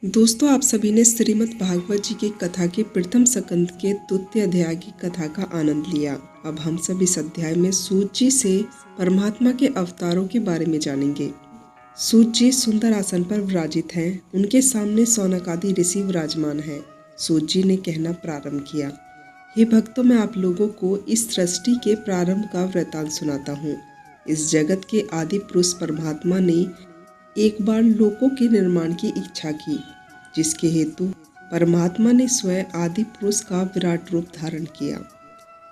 दोस्तों, आप सभी ने श्रीमद् भागवत जी की कथा के प्रथम स्कंद के द्वितीय अध्याय की कथा का आनंद लिया। अब हम सब इस अध्याय में सूत जी से परमात्मा के अवतारों के बारे में जानेंगे। सूत जी सुंदर आसन पर विराजित हैं। उनके सामने सौनक आदि ऋषि विराजमान हैं। सूत जी ने कहना प्रारंभ किया, हे भक्तों, मैं आप लोगों को इस सृष्टि के प्रारंभ का वृतांत सुनाता हूँ। इस जगत के आदि पुरुष परमात्मा ने एक बार लोकों के निर्माण की इच्छा की, जिसके हेतु परमात्मा ने स्वयं आदि पुरुष का विराट रूप धारण किया।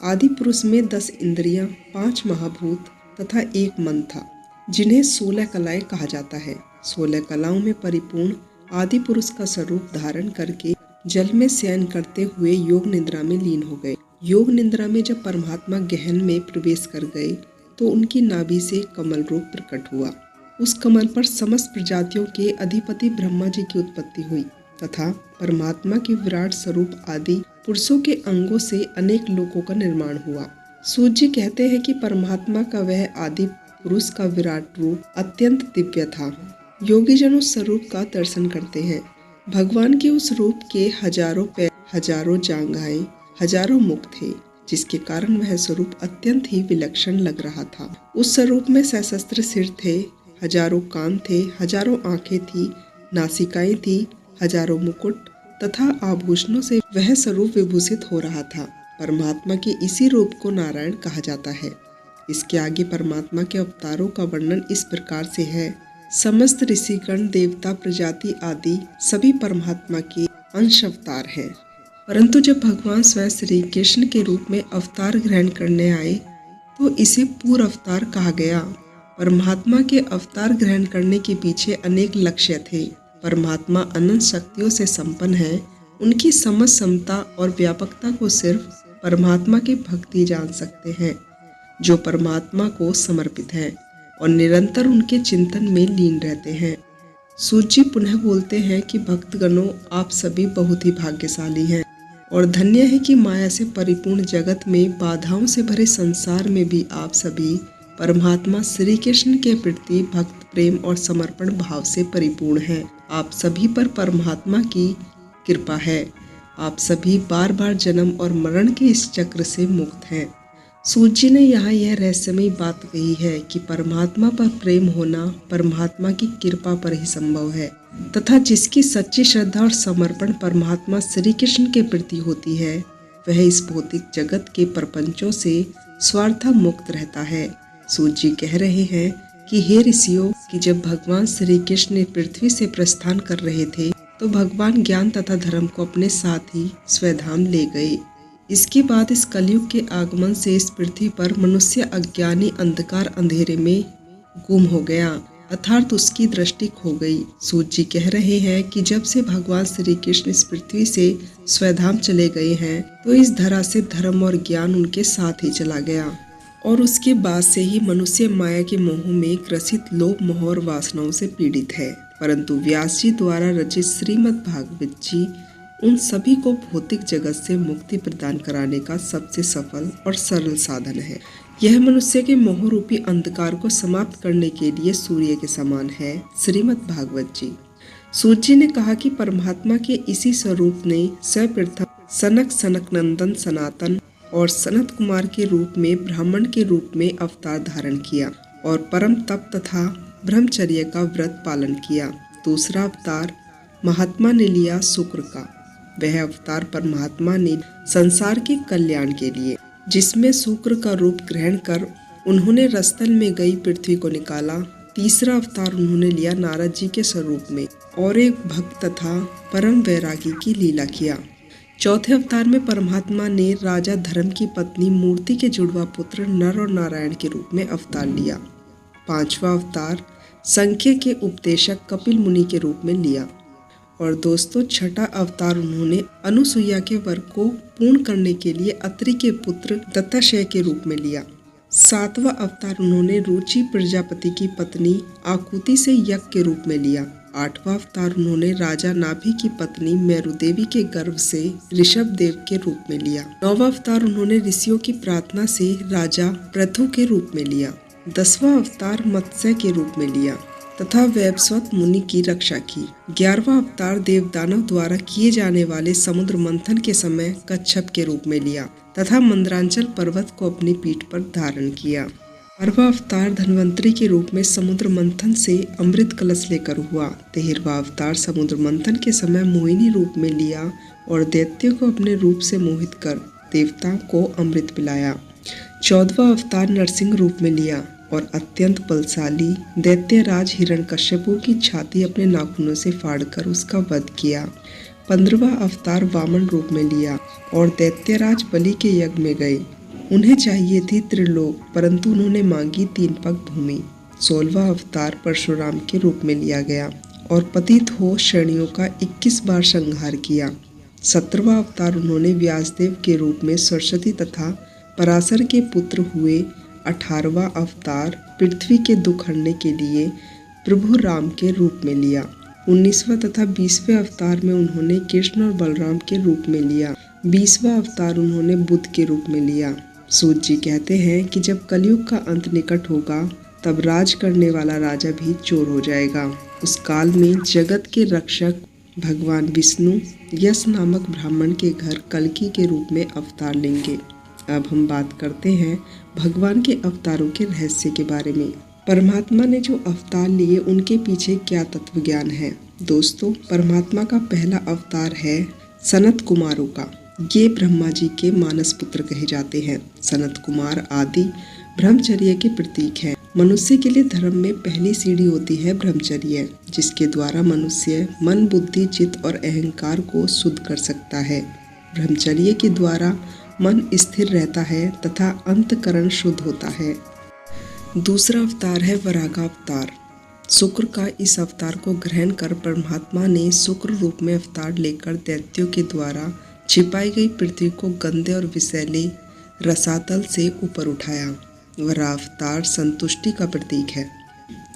आदि पुरुष में 10 इंद्रियां, 5 महाभूत तथा 1 मन था, जिन्हें 16 कलाएं कहा जाता है। 16 कलाओं में परिपूर्ण आदि पुरुष का स्वरूप धारण करके जल में शयन करते हुए योग निद्रा में लीन हो गए। योग निद्रा में जब परमात्मा गहन में प्रवेश कर गए तो उनकी नाभि से कमल रूप प्रकट हुआ। उस कमल पर समस्त प्रजातियों के अधिपति ब्रह्मा जी की उत्पत्ति हुई तथा परमात्मा के विराट स्वरूप आदि पुरुषों के अंगों से अनेक लोकों का निर्माण हुआ। सूत जी कहते हैं कि परमात्मा का वह आदि पुरुष का विराट रूप अत्यंत दिव्य था। योगी जन उस स्वरूप का दर्शन करते हैं। भगवान के उस रूप के हजारों पैर, हजारों जांघाएं, हजारों मुख थे, जिसके कारण वह स्वरूप अत्यंत ही विलक्षण लग रहा था। उस स्वरूप में सहस्त्र सिर थे, हजारों कान थे, हजारों आंखें थी, नासिकाएं थी, हजारों मुकुट तथा आभूषणों से वह स्वरूप विभूषित हो रहा था। परमात्मा के इसी रूप को नारायण कहा जाता है। इसके आगे परमात्मा के अवतारों का वर्णन इस प्रकार से है। समस्त ऋषिगण, देवता, प्रजाति आदि सभी परमात्मा के अंश अवतार हैं। परंतु जब भगवान स्वयं श्री कृष्ण के रूप में अवतार ग्रहण करने आए तो इसे पूर्व अवतार कहा गया। परमात्मा के अवतार ग्रहण करने के पीछे अनेक लक्ष्य थे। परमात्मा अनंत शक्तियों से संपन्न है। उनकी समझ, क्षमता और व्यापकता को सिर्फ परमात्मा के भक्त ही जान सकते हैं, जो परमात्मा को समर्पित हैं और निरंतर उनके चिंतन में लीन रहते हैं। सूत जी पुनः बोलते हैं कि भक्तगणों, आप सभी बहुत ही भाग्यशाली हैं और धन्य है कि माया से परिपूर्ण जगत में, बाधाओं से भरे संसार में भी आप सभी परमात्मा श्री कृष्ण के प्रति भक्त प्रेम और समर्पण भाव से परिपूर्ण हैं। आप सभी पर परमात्मा की कृपा है। आप सभी बार बार जन्म और मरण के इस चक्र से मुक्त हैं। सूत जी ने यहाँ यह रहस्यमयी बात कही है कि परमात्मा पर प्रेम होना परमात्मा की कृपा पर ही संभव है तथा जिसकी सच्ची श्रद्धा और समर्पण परमात्मा श्री कृष्ण के प्रति होती है, वह इस भौतिक जगत के प्रपंचों से स्वार्थ मुक्त रहता है। सूत जी कह रहे हैं कि हे ऋषियों, कि जब भगवान श्री कृष्ण पृथ्वी से प्रस्थान कर रहे थे तो भगवान ज्ञान तथा धर्म को अपने साथ ही स्वधाम ले गए। इसके बाद इस कलयुग के आगमन से इस पृथ्वी पर मनुष्य अज्ञानी अंधकार अंधेरे में गुम हो गया, अर्थात उसकी दृष्टि खो गई। सूत जी कह रहे हैं कि जब से भगवान श्री कृष्ण इस पृथ्वी से स्वधाम चले गए हैं तो इस धरा से धर्म और ज्ञान उनके साथ ही चला गया और उसके बाद से ही मनुष्य माया के मोह में ग्रसित लोभ, मोह और वासनाओं से पीड़ित है। परंतु व्यास जी द्वारा रचित श्रीमद् भागवत जी उन सभी को भौतिक जगत से मुक्ति प्रदान कराने का सबसे सफल और सरल साधन है। यह मनुष्य के मोह रूपी अंधकार को समाप्त करने के लिए सूर्य के समान है। श्रीमद् भागवत जी। सूत जी ने कहा कि परमात्मा के इसी स्वरूप ने सर्वप्रथम सनक नंदन सनातन और सनत कुमार के रूप में ब्राह्मण के रूप में अवतार धारण किया और परम तप तथा ब्रह्मचर्य का व्रत पालन किया। दूसरा अवतार महात्मा ने लिया शुक्र का। वह अवतार परमात्मा ने संसार के कल्याण के लिए, जिसमें शुक्र का रूप ग्रहण कर उन्होंने रसतल में गई पृथ्वी को निकाला। तीसरा अवतार उन्होंने लिया नारद जी के स्वरूप में और एक भक्त तथा परम वैरागी की लीला किया। चौथे अवतार में परमात्मा ने राजा धर्म की पत्नी मूर्ति के जुड़वा पुत्र नर और नारायण के रूप में अवतार लिया। पांचवा अवतार संख्य के उपदेशक कपिल मुनि के रूप में लिया और दोस्तों, छठा अवतार उन्होंने अनुसुईया के वर को पूर्ण करने के लिए अत्रि के पुत्र दत्ताशय के रूप में लिया। सातवां अवतार उन्होंने रुचि प्रजापति की पत्नी आकुति से यज्ञ के रूप में लिया। आठवां अवतार उन्होंने राजा नाभि की पत्नी मेरु देवी के गर्भ से ऋषभ देव के रूप में लिया। नौवां अवतार उन्होंने ऋषियों की प्रार्थना से राजा पृथु के रूप में लिया। 10वां अवतार मत्स्य के रूप में लिया तथा वैवस्वत मुनि की रक्षा की। 11वां अवतार देवदानव द्वारा किए जाने वाले समुद्र मंथन के समय कच्छप के रूप में लिया तथा मंदरांचल पर्वत को अपनी पीठ पर धारण किया। 12वां अवतार धन्वंतरी के रूप में समुद्र मंथन से अमृत कलश लेकर हुआ। 13वां अवतार समुद्र मंथन के समय मोहिनी रूप में लिया और दैत्यों को अपने रूप से मोहित कर देवताओं को अमृत पिलाया। 14वां अवतार नरसिंह रूप में लिया और अत्यंत बलशाली दैत्यराज हिरण्यकश्यपु की छाती अपने नाखूनों से फाड़कर उसका वध किया। 15वां अवतार वामन रूप में लिया और दैत्यराज बलि के यज्ञ में गए। उन्हें चाहिए थी त्रिलोक, परंतु उन्होंने मांगी 3 पग भूमि। 16वां अवतार परशुराम के रूप में लिया गया और पतित हो श्रेणियों का 21 बार संहार किया। 17वां अवतार उन्होंने व्यासदेव के रूप में सरस्वती तथा पराशर के पुत्र हुए। 18वां अवतार पृथ्वी के दुख हरने के लिए प्रभु राम के रूप में लिया। 19वां तथा 20वें अवतार में उन्होंने कृष्ण और बलराम के रूप में लिया। 20वां अवतार उन्होंने बुद्ध के रूप में लिया। सूत जी कहते हैं कि जब कलयुग का अंत निकट होगा तब राज करने वाला राजा भी चोर हो जाएगा। उस काल में जगत के रक्षक भगवान विष्णु यश नामक ब्राह्मण के घर कल्कि के रूप में अवतार लेंगे। अब हम बात करते हैं भगवान के अवतारों के रहस्य के बारे में। परमात्मा ने जो अवतार लिए उनके पीछे क्या तत्व ज्ञान है। दोस्तों, परमात्मा का पहला अवतार है सनत कुमारों का। ये ब्रह्मा जी के मानस पुत्र कहे जाते हैं। सनत कुमार आदि ब्रह्मचर्य के प्रतीक हैं। मनुष्य के लिए धर्म में पहली सीढ़ी होती है ब्रह्मचर्य, जिसके द्वारा मनुष्य मन, बुद्धि, चित्त और अहंकार को शुद्ध कर सकता है। ब्रह्मचर्य के द्वारा मन स्थिर रहता है तथा अंतकरण शुद्ध होता है। दूसरा अवतार है वराह अवतार। शुक्र का इस अवतार को ग्रहण कर परमात्मा ने शुक्र रूप में अवतार लेकर दैत्यों के द्वारा छिपाई गई पृथ्वी को गंदे और विषैले रसातल से ऊपर उठाया। वराह अवतार संतुष्टि का प्रतीक है।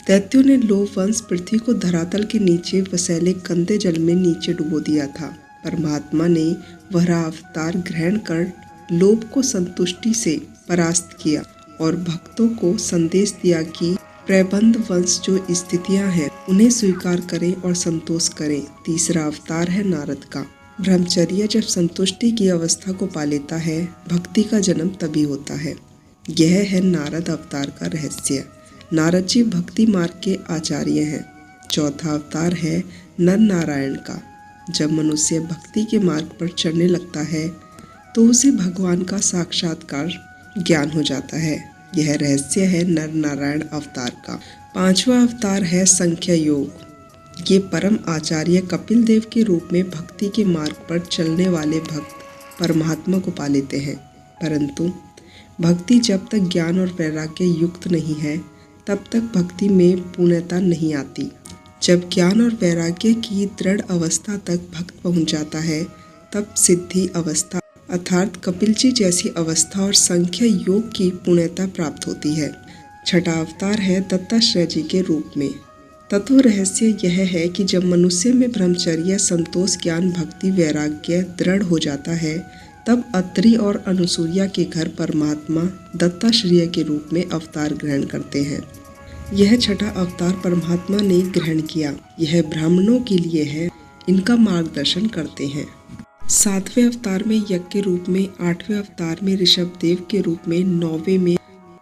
दैत्यों ने लोभ वंश पृथ्वी को धरातल के नीचे विषैले गंदे जल में नीचे डुबो दिया था। परमात्मा ने वराह अवतार ग्रहण कर लोभ को संतुष्टि से परास्त किया और भक्तों को संदेश दिया कि प्रबंध वंश जो स्थितियां हैं उन्हें स्वीकार करें और संतोष करें। तीसरा अवतार है नारद का। ब्रह्मचर्य जब संतुष्टि की अवस्था को पा लेता है, भक्ति का जन्म तभी होता है। यह है नारद अवतार का रहस्य। नारद जी भक्ति मार्ग के आचार्य हैं। चौथा अवतार है नर नारायण का। जब मनुष्य भक्ति के मार्ग पर चलने लगता है तो उसे भगवान का साक्षात्कार ज्ञान हो जाता है। यह रहस्य है नर नारायण अवतार का। 5वां अवतार है संख्या योग। ये परम आचार्य कपिल देव के रूप में भक्ति के मार्ग पर चलने वाले भक्त परमात्मा को पा लेते हैं। परंतु भक्ति जब तक ज्ञान और वैराग्य युक्त नहीं है तब तक भक्ति में पूर्णता नहीं आती। जब ज्ञान और वैराग्य की दृढ़ अवस्था तक भक्त पहुंच जाता है तब सिद्धि अवस्था अर्थात कपिल जी जैसी अवस्था और संख्या योग की पूर्णता प्राप्त होती है। छठा अवतार है दत्ताश्रय जी के रूप में। तत्व रहस्य यह है कि जब मनुष्य में ब्रह्मचर्य, संतोष, ज्ञान, भक्ति, वैराग्य दृढ़ हो जाता है तब अत्रि और अनुसूया के घर परमात्मा दत्ताश्रय के रूप में अवतार ग्रहण करते हैं। यह छठा अवतार परमात्मा ने ग्रहण किया। यह ब्राह्मणों के लिए है, इनका मार्गदर्शन करते हैं। 7वें अवतार में यज्ञ के रूप में, 8वें अवतार में ऋषभ देव के रूप में, 9वें में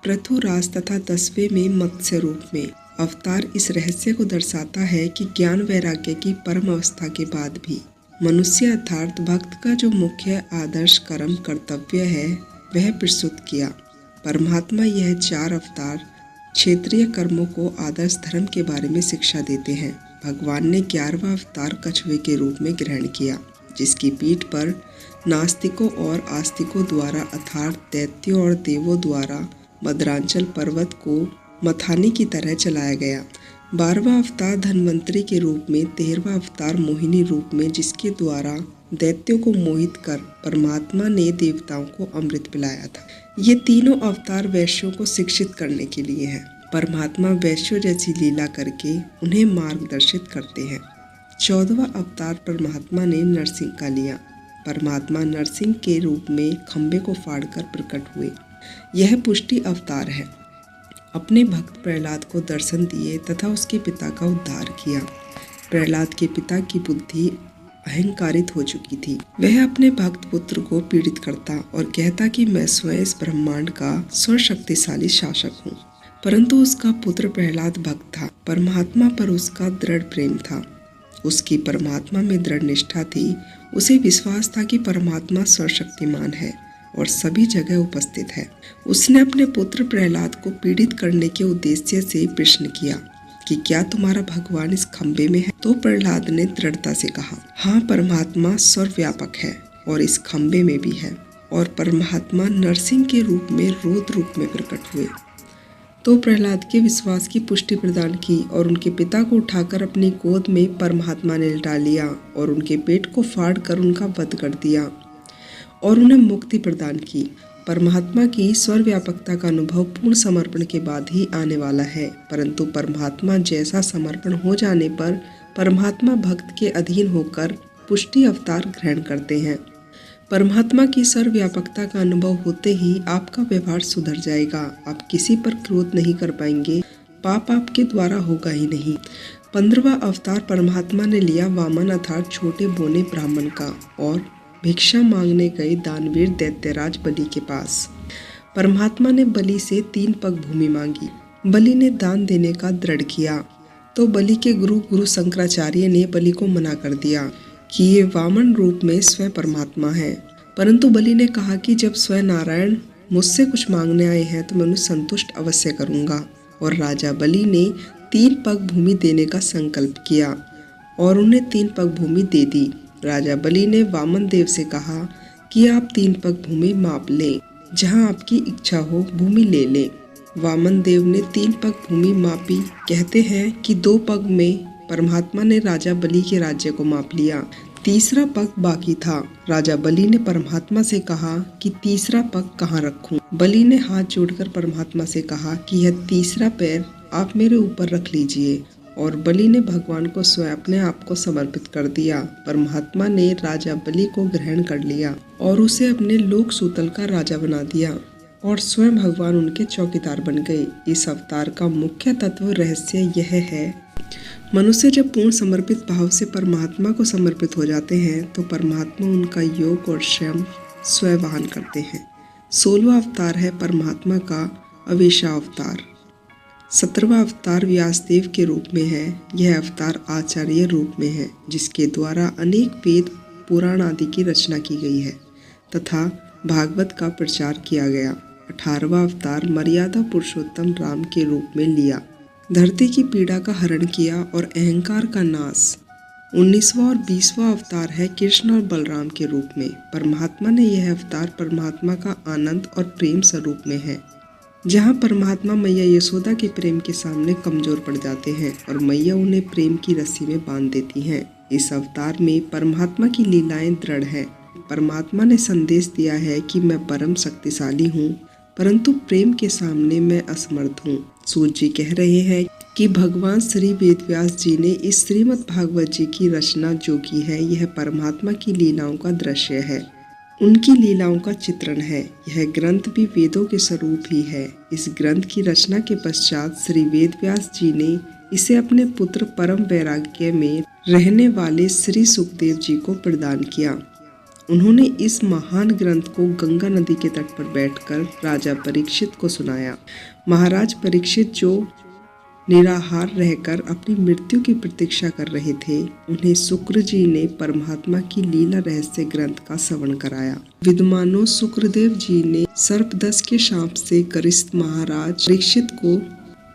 पृथुराज तथा 10वें में मत्स्य रूप में। अवतार इस रहस्य को दर्शाता है कि ज्ञान वैराग्य की परम अवस्था के बाद भी मनुष्य अर्थात भक्त का जो मुख्य आदर्श कर्म कर्तव्य है वह प्रस्तुत किया। परमात्मा यह 4 अवतार क्षेत्रीय कर्मों को आदर्श धर्म के बारे में शिक्षा देते हैं। भगवान ने 11वां अवतार कछुए के रूप में ग्रहण किया, जिसकी पीठ पर नास्तिकों और आस्तिकों द्वारा अर्थात दैत्यों और देवों द्वारा मदरांचल पर्वत को मथानी की तरह चलाया गया। 12वां अवतार धन्वंतरी के रूप में, 13वां अवतार मोहिनी रूप में, जिसके द्वारा दैत्यों को मोहित कर परमात्मा ने देवताओं को अमृत पिलाया था। ये तीनों अवतार वैश्यों को शिक्षित करने के लिए हैं। परमात्मा वैश्यों जैसी लीला करके उन्हें मार्गदर्शित करते हैं। 14वां अवतार परमात्मा ने नरसिंह का लिया। परमात्मा नरसिंह के रूप में खंबे को फाड़कर प्रकट हुए। यह पुष्टि अवतार है। अपने भक्त प्रहलाद को दर्शन दिए तथा उसके पिता का उद्धार किया। प्रहलाद के पिता की बुद्धि अहंकारित हो चुकी थी। वह अपने भक्त पुत्र को पीड़ित करता और कहता कि मैं स्वयं इस ब्रह्मांड का सर्वशक्तिशाली शासक हूँ। परंतु उसका पुत्र प्रहलाद भक्त था। परमात्मा पर उसका दृढ़ प्रेम था। उसकी परमात्मा में दृढ़ निष्ठा थी। उसे विश्वास था कि परमात्मा सर्वशक्तिमान है और सभी जगह उपस्थित है। उसने अपने पुत्र प्रहलाद को पीड़ित करने के उद्देश्य से प्रश्न किया कि क्या तुम्हारा भगवान इस खंबे में है? तो प्रहलाद ने दृढ़ता से कहा, हाँ, परमात्मा सर्वव्यापक है और इस खंबे में भी है। और परमात्मा नरसिंह के रूप में रौद्र रूप में प्रकट हुए। तो प्रहलाद के विश्वास की पुष्टि प्रदान की और उनके पिता को उठाकर अपनी गोद में परमात्मा ने लिटा लिया और उनके पेट को फाड़ कर उनका वध कर दिया और उन्हें मुक्ति प्रदान की। परमात्मा की सर्वव्यापकता का अनुभव पूर्ण समर्पण के बाद ही आने वाला है, परंतु परमात्मा जैसा समर्पण हो जाने पर परमात्मा भक्त के अधीन होकर पुष्टि अवतार ग्रहण करते हैं। परमात्मा की सर्वव्यापकता का अनुभव होते ही आपका व्यवहार सुधर जाएगा। आप किसी पर क्रोध नहीं कर पाएंगे। पाप आपके द्वारा होगा ही नहीं। 15वां अवतार परमात्मा ने लिया वामन अर्थात छोटे बोने ब्राह्मण का और भिक्षा मांगने गए दानवीर दैत्यराज बलि के पास। परमात्मा ने बलि से 3 पग भूमि मांगी। बलि ने दान देने का दृढ़ किया तो बलि के गुरु शंकराचार्य ने बलि को मना कर दिया कि ये वामन रूप में स्वयं परमात्मा है। परंतु बलि ने कहा कि जब स्वयं नारायण मुझसे कुछ मांगने आए हैं तो मैं उन्हें संतुष्ट अवश्य करूंगा। और राजा बलि ने 3 पग भूमि देने का संकल्प किया और उन्हें 3 पग भूमि दे दी। राजा बलि ने वामन देव से कहा कि आप 3 पग भूमि माप लें, जहां आपकी इच्छा हो भूमि ले लें। वामन देव ने 3 पग भूमि मापी। कहते हैं कि 2 पग में परमात्मा ने राजा बलि के राज्य को माप लिया, तीसरा पग बाकी था। राजा बलि ने परमात्मा से कहा कि तीसरा पग कहाँ रखूं? बलि ने हाथ जोड़कर परमात्मा से कहा कि यह तीसरा पैर आप मेरे ऊपर रख लीजिए। और बलि ने भगवान को स्वयं अपने आप को समर्पित कर दिया। परमात्मा ने राजा बलि को ग्रहण कर लिया और उसे अपने लोक सूतल का राजा बना दिया और स्वयं भगवान उनके चौकीदार बन गए। इस अवतार का मुख्य तत्व रहस्य यह है, मनुष्य जब पूर्ण समर्पित भाव से परमात्मा को समर्पित हो जाते हैं तो परमात्मा उनका योग और स्वयं वहन करते हैं। 16वां अवतार है परमात्मा का अवेशा अवतार। 17वां अवतार व्यासदेव के रूप में है। यह अवतार आचार्य रूप में है, जिसके द्वारा अनेक वेद पुराण आदि की रचना की गई है तथा भागवत का प्रचार किया गया। 18वां अवतार मर्यादा पुरुषोत्तम राम के रूप में लिया। धरती की पीड़ा का हरण किया और अहंकार का नाश। 19वां और 20वां अवतार है कृष्ण और बलराम के रूप में। परमात्मा ने यह अवतार परमात्मा का आनंद और प्रेम स्वरूप में है, जहाँ परमात्मा मैया यशोदा के प्रेम के सामने कमजोर पड़ जाते हैं और मैया उन्हें प्रेम की रस्सी में बांध देती हैं। इस अवतार में परमात्मा की लीलाएं दृढ़ हैं। परमात्मा ने संदेश दिया है कि मैं परम शक्तिशाली हूँ, परंतु प्रेम के सामने मैं असमर्थ हूँ। सूत जी कह रहे हैं कि भगवान श्री वेदव्यास जी ने इस श्रीमद् भागवत जी की रचना जो की है, यह परमात्मा की लीलाओं का दृश्य है, उनकी लीलाओं का चित्रण है। यह ग्रंथ भी वेदों के स्वरूप ही है। इस ग्रंथ की रचना के पश्चात श्री वेदव्यास जी ने इसे अपने पुत्र परम वैराग्य में रहने वाले श्री सुखदेव जी को प्रदान किया। उन्होंने इस महान ग्रंथ को गंगा नदी के तट पर बैठकर राजा परीक्षित को सुनाया। महाराज परीक्षित जो निराहार रहकर अपनी मृत्यु की प्रतीक्षा कर रहे थे, उन्हें शुक्र जी ने परमात्मा की लीला रहस्य ग्रंथ का श्रवण कराया। विद्वानों शुक्रदेव जी ने सर्पदंश के शाप से ग्रसित महाराज परीक्षित को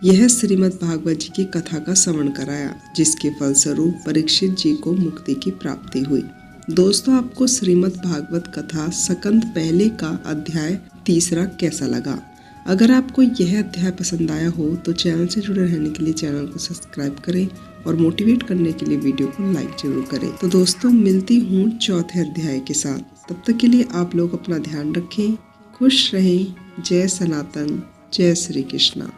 यह श्रीमद् भागवत जी की कथा का श्रवण कराया, जिसके फलस्वरूप परीक्षित जी को मुक्ति की प्राप्ति हुई। दोस्तों, आपको श्रीमद् भागवत कथा स्कंद पहले का अध्याय 3 कैसा लगा? अगर आपको यह अध्याय पसंद आया हो तो चैनल से जुड़े रहने के लिए चैनल को सब्सक्राइब करें और मोटिवेट करने के लिए वीडियो को लाइक जरूर करें। तो दोस्तों, मिलती हूँ 4थे अध्याय के साथ। तब तक के लिए आप लोग अपना ध्यान रखें, खुश रहें। जय सनातन, जय श्री कृष्णा।